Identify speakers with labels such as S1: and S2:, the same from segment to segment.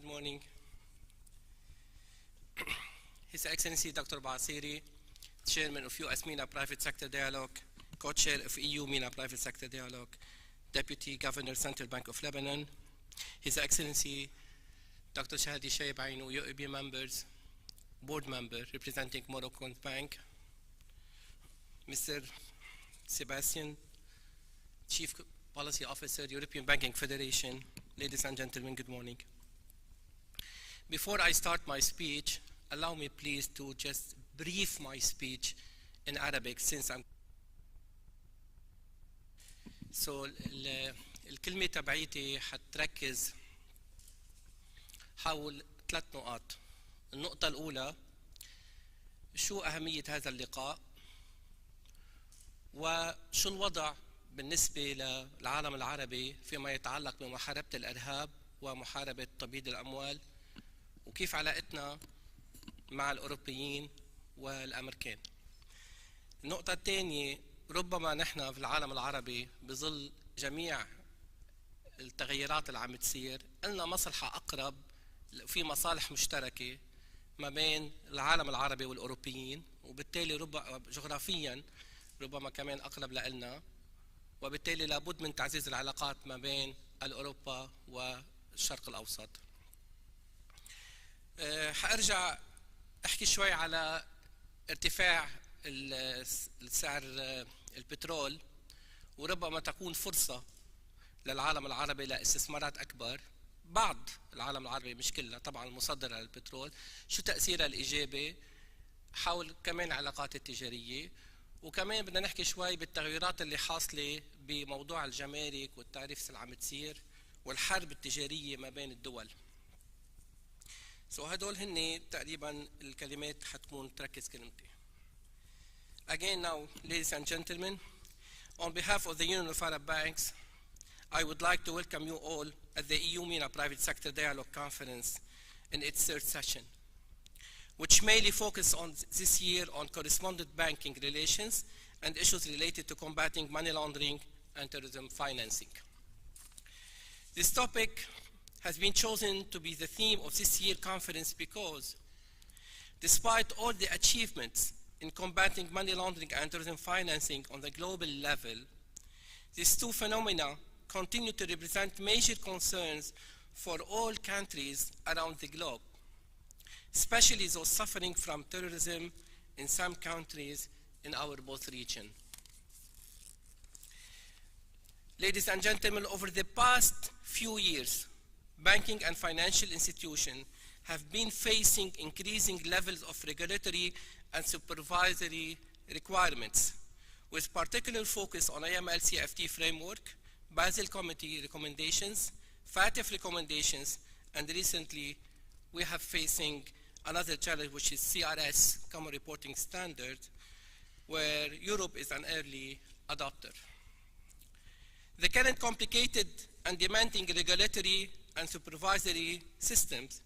S1: Good morning. His Excellency Dr. Basiri, Chairman of US-MENA Private Sector Dialogue, Co-Chair of EU-MENA Private Sector Dialogue, Deputy Governor, Central Bank of Lebanon, His Excellency Dr. Shahadi Shaybainu, UAB members, board member representing Moroccan Bank, Mr. Sebastian, Chief Policy Officer, European Banking Federation, ladies and gentlemen, good morning. Before I start my speech, allow me please to just brief my speech in Arabic since I'm الكلمة تبعيتي حتركز حول 3 نقاط. النقطة الأولى، شو أهمية هذا اللقاء وشو الوضع بالنسبة للعالم العربي فيما يتعلق بمحاربة الإرهاب ومحاربة تبييض الأموال، وكيف علاقتنا مع الأوروبيين والأمريكان. النقطة الثانية، ربما نحن في العالم العربي بظل جميع التغيرات اللي عم تصير لنا مصلحة أقرب، في مصالح مشتركة ما بين العالم العربي والأوروبيين، وبالتالي جغرافيا ربما كمان أقرب لنا، وبالتالي لابد من تعزيز العلاقات ما بين أوروبا والشرق الأوسط. حأرجع أحكي شوي على ارتفاع السعر البترول، وربما تكون فرصة للعالم العربي لاستثمارات أكبر. بعض العالم العربي مش كلها طبعا مصدرة للبترول، شو تأثيرها الإيجابي حول كمان العلاقات التجارية، وكمان بدنا نحكي شوي بالتغيرات اللي حاصلة بموضوع الجمارك والتعريف اللي عم تصير والحرب التجارية ما بين الدول. هدول هن تقريبا الكلمات حتكون تركز كلمتي. Again now, ladies and gentlemen, on behalf of the Union of Arab Banks, I would like to welcome you all at the EU-MENA Private Sector Dialogue Conference in its 3rd session, which mainly focus on this year on correspondent banking relations and issues related to combating money laundering and terrorism financing. This topic has been chosen to be the theme of this year's conference because despite all the achievements in combating money laundering and terrorism financing on the global level, these two phenomena continue to represent major concerns for all countries around the globe, especially those suffering from terrorism in some countries in our both region. Ladies and gentlemen, over the past few years, banking and financial institutions have been facing increasing levels of regulatory and supervisory requirements, with particular focus on AML-CFT framework, Basel Committee recommendations, FATF recommendations, and recently we have facing another challenge, which is CRS, Common Reporting Standard, where Europe is an early adopter. The current complicated and demanding regulatory and supervisory systems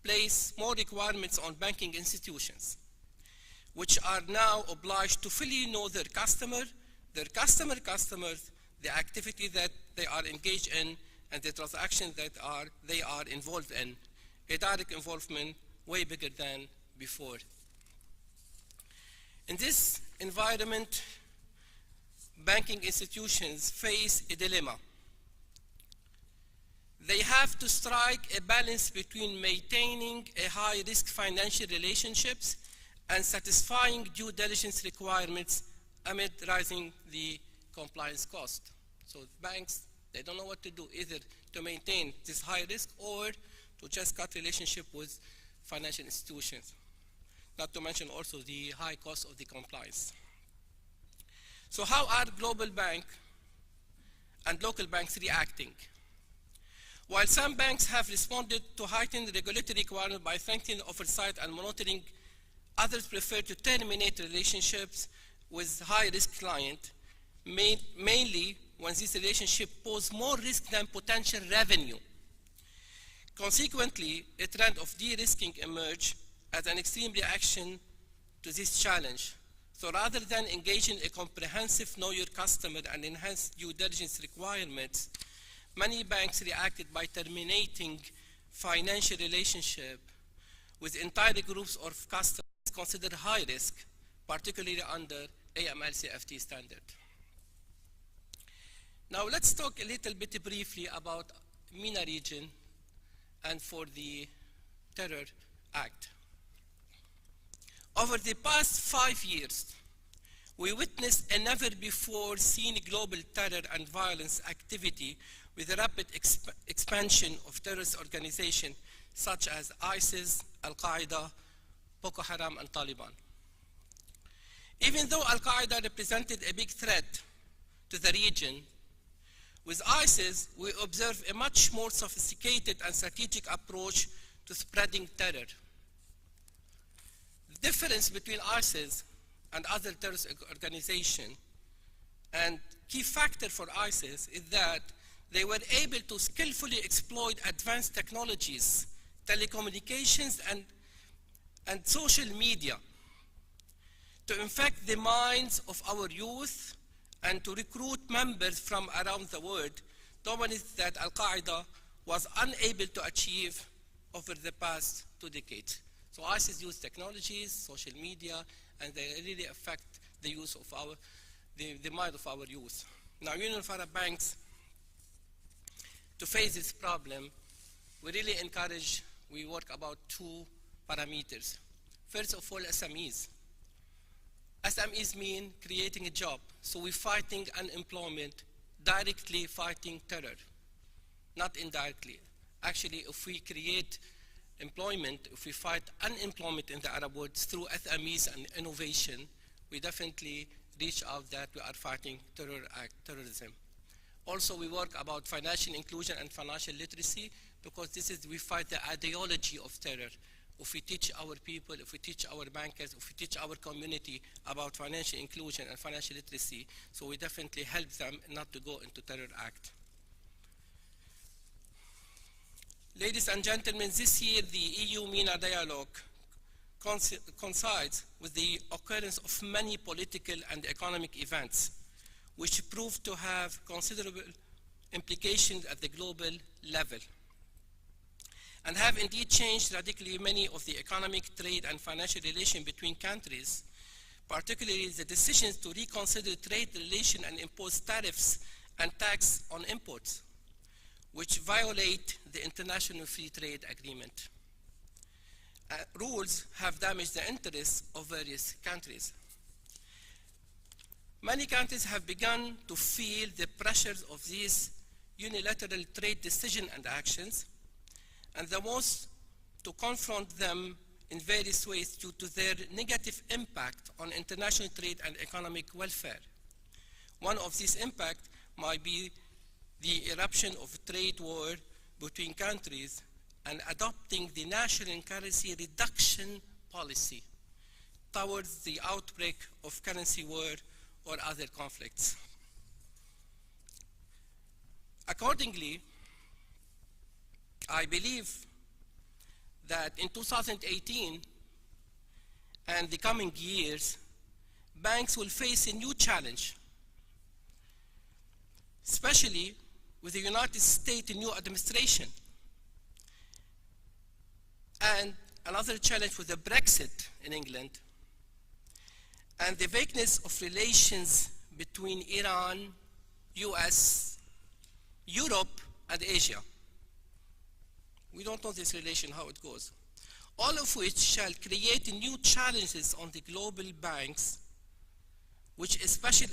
S1: place more requirements on banking institutions, which are now obliged to fully know their customers, the activity that they are engaged in, and the transactions that they are involved in, a direct involvement way bigger than before. In this environment, banking institutions face a dilemma. They have to strike a balance between maintaining a high-risk financial relationships and satisfying due diligence requirements amid rising the compliance cost. So banks, they don't know what to do, either to maintain this high risk or to just cut relationship with financial institutions, not to mention also the high cost of the compliance. So how are global banks and local banks reacting? While some banks have responded to heightened regulatory requirements by strengthening oversight and monitoring, others prefer to terminate relationships with high-risk clients, mainly when this relationship poses more risk than potential revenue. Consequently, a trend of de-risking emerged as an extreme reaction to this challenge. So rather than engaging in a comprehensive know your customer and enhanced due diligence requirements, many banks reacted by terminating financial relationship with entire groups of customers considered high risk, particularly under AML-CFT standard. Now let's talk a little bit briefly about MENA region and for the Terror Act. Over the past 5 years, we witnessed a never-before-seen global terror and violence activity with a rapid expansion of terrorist organizations such as ISIS, Al-Qaeda, Boko Haram, and Taliban. Even though Al-Qaeda represented a big threat to the region, with ISIS, we observe a much more sophisticated and strategic approach to spreading terror. The difference between ISIS and other terrorist organizations and key factor for ISIS is that they were able to skillfully exploit advanced technologies, telecommunications, and social media to infect the minds of our youth and to recruit members from around the world, dominance that Al-Qaeda was unable to achieve over the past 2 decades. So ISIS used technologies, social media, and they really affect the use of the mind of our youth. Now, Union of Arab Banks, to face this problem, we really encourage, we work about 2 parameters. First of all, SMEs. SMEs mean creating a job. So we're fighting unemployment, directly fighting terror, not indirectly. Actually, if we create employment, if we fight unemployment in the Arab world through SMEs and innovation, we definitely reach out that we are fighting terrorism. Also, we work about financial inclusion and financial literacy because we fight the ideology of terror. If we teach our people, if we teach our bankers, if we teach our community about financial inclusion and financial literacy, so we definitely help them not to go into terror act. Ladies and gentlemen, this year the EU-MENA dialogue coincides with the occurrence of many political and economic events, which proved to have considerable implications at the global level, and have indeed changed radically many of the economic, trade, and financial relations between countries, particularly the decisions to reconsider trade relations and impose tariffs and tax on imports, which violate the International Free Trade Agreement. Rules have damaged the interests of various countries. Many countries have begun to feel the pressures of these unilateral trade decisions and actions, and the most to confront them in various ways due to their negative impact on international trade and economic welfare. One of these impacts might be the eruption of trade war between countries and adopting the national currency reduction policy towards the outbreak of currency war or other conflicts. Accordingly, I believe that in 2018 and the coming years, banks will face a new challenge, especially with the United States new administration, and another challenge with the Brexit in England, and the vagueness of relations between Iran, US, Europe, and Asia. We don't know this relation, how it goes. All of which shall create new challenges on the global banks, with a special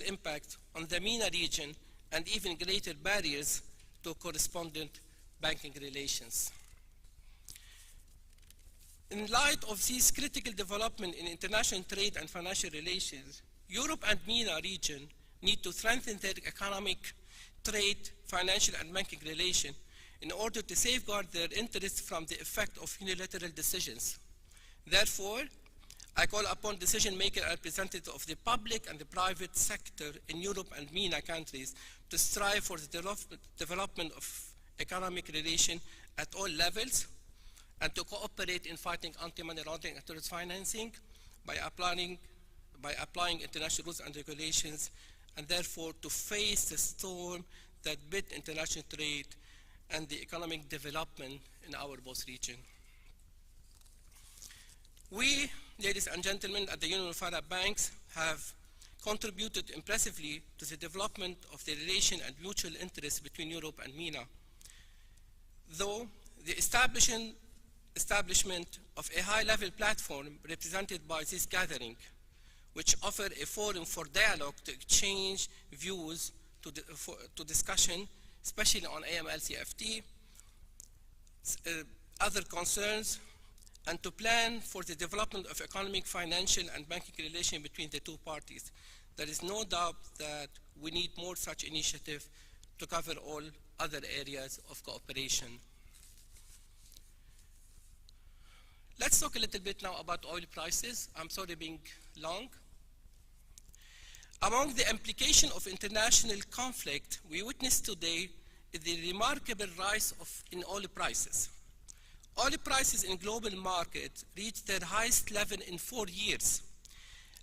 S1: impact on the MENA region and even greater barriers to correspondent banking relations. In light of these critical developments in international trade and financial relations, Europe and MENA region need to strengthen their economic, trade, financial, and banking relations in order to safeguard their interests from the effect of unilateral decisions. Therefore, I call upon decision makers and representatives of the public and the private sector in Europe and MENA countries to strive for the development of economic relations at all levels and to cooperate in fighting anti-money laundering and terrorist financing by applying international rules and regulations, and therefore to face the storm that bit international trade and the economic development in our both region. We, ladies and gentlemen, at the Union of Arab Banks have contributed impressively to the development of the relation and mutual interest between Europe and MENA. Though the establishment of a high-level platform represented by this gathering, which offer a forum for dialogue to exchange views to discussion, especially on AML-CFT, other concerns, and to plan for the development of economic, financial, and banking relation between the two parties. There is no doubt that we need more such initiative to cover all other areas of cooperation. Let's talk a little bit now about oil prices. I'm sorry being long. Among the implications of international conflict, we witness today the remarkable rise in oil prices. Oil prices in global market reached their highest level in 4 years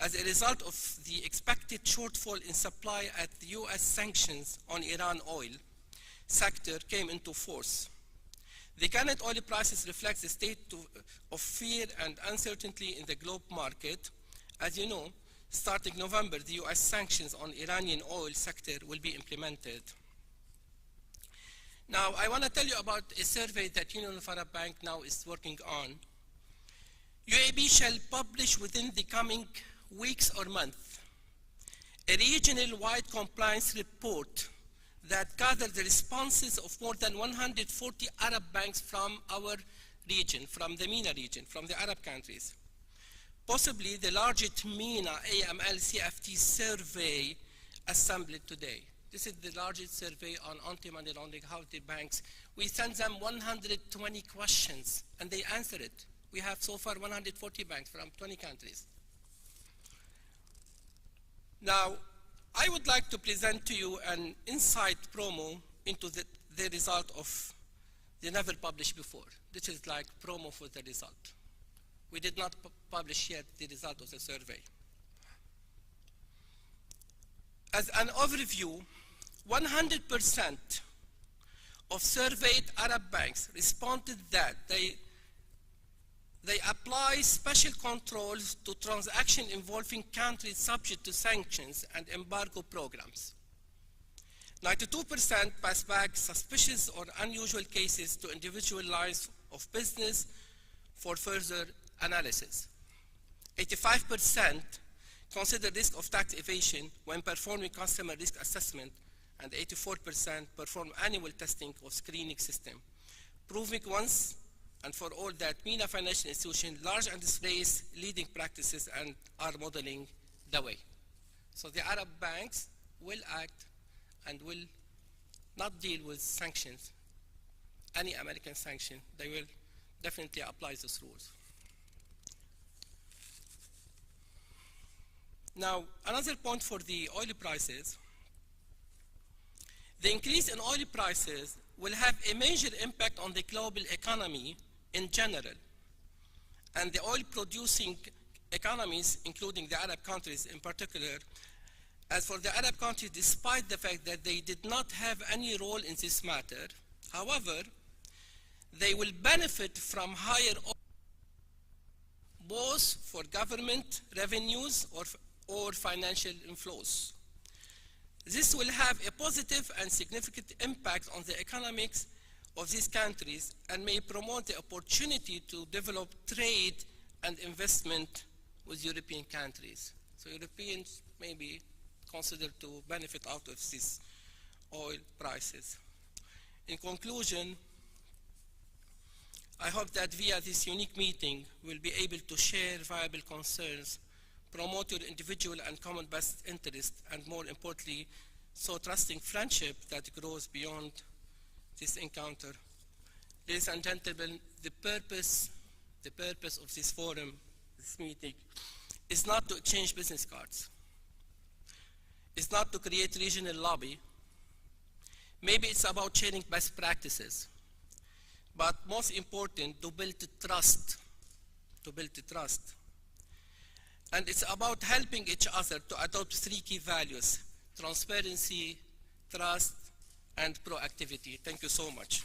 S1: as a result of the expected shortfall in supply as the US sanctions on Iran oil sector came into force. The current oil prices reflect the state of fear and uncertainty in the global market. As you know, starting November, the US sanctions on Iranian oil sector will be implemented. Now, I want to tell you about a survey that Union of Arab Bank now is working on. UAB shall publish within the coming weeks or months a regional-wide compliance report that gathered the responses of more than 140 Arab banks from our region, from the MENA region, from the Arab countries. Possibly the largest MENA AML-CFT survey assembled today. This is the largest survey on anti-money laundering, how the banks, we sent them 120 questions and they answered it. We have so far 140 banks from 20 countries. Now, I would like to present to you an insight promo into the result of the never published before. This is like promo for the result. We did not publish yet the result of the survey. As an overview, 100% of surveyed Arab banks responded that they apply special controls to transactions involving countries subject to sanctions and embargo programs. 92% pass back suspicious or unusual cases to individual lines of business for further analysis. 85% consider risk of tax evasion when performing customer risk assessment, and 84% perform annual testing of screening system, proving once and for all that MENA financial institutions large and displays leading practices and are modeling the way. So the Arab banks will act and will not deal with sanctions, any American sanction. They will definitely apply those rules. Now, another point for the oil prices. The increase in oil prices will have a major impact on the global economy in general, and the oil-producing economies, including the Arab countries in particular. As for the Arab countries, despite the fact that they did not have any role in this matter, however, they will benefit from higher oil, both for government revenues or financial inflows. This will have a positive and significant impact on the economics of these countries and may promote the opportunity to develop trade and investment with European countries. So Europeans may be considered to benefit out of these oil prices. In conclusion, I hope that via this unique meeting, we'll be able to share viable concerns, promote your individual and common best interest, and more importantly, so trusting friendship that grows beyond this encounter. Ladies and gentlemen, the purpose of this forum, this meeting, is not to exchange business cards. It's not to create regional lobby. Maybe it's about sharing best practices. But most important, to build trust. And it's about helping each other to adopt 3 key values: transparency, trust, and proactivity. Thank you so much.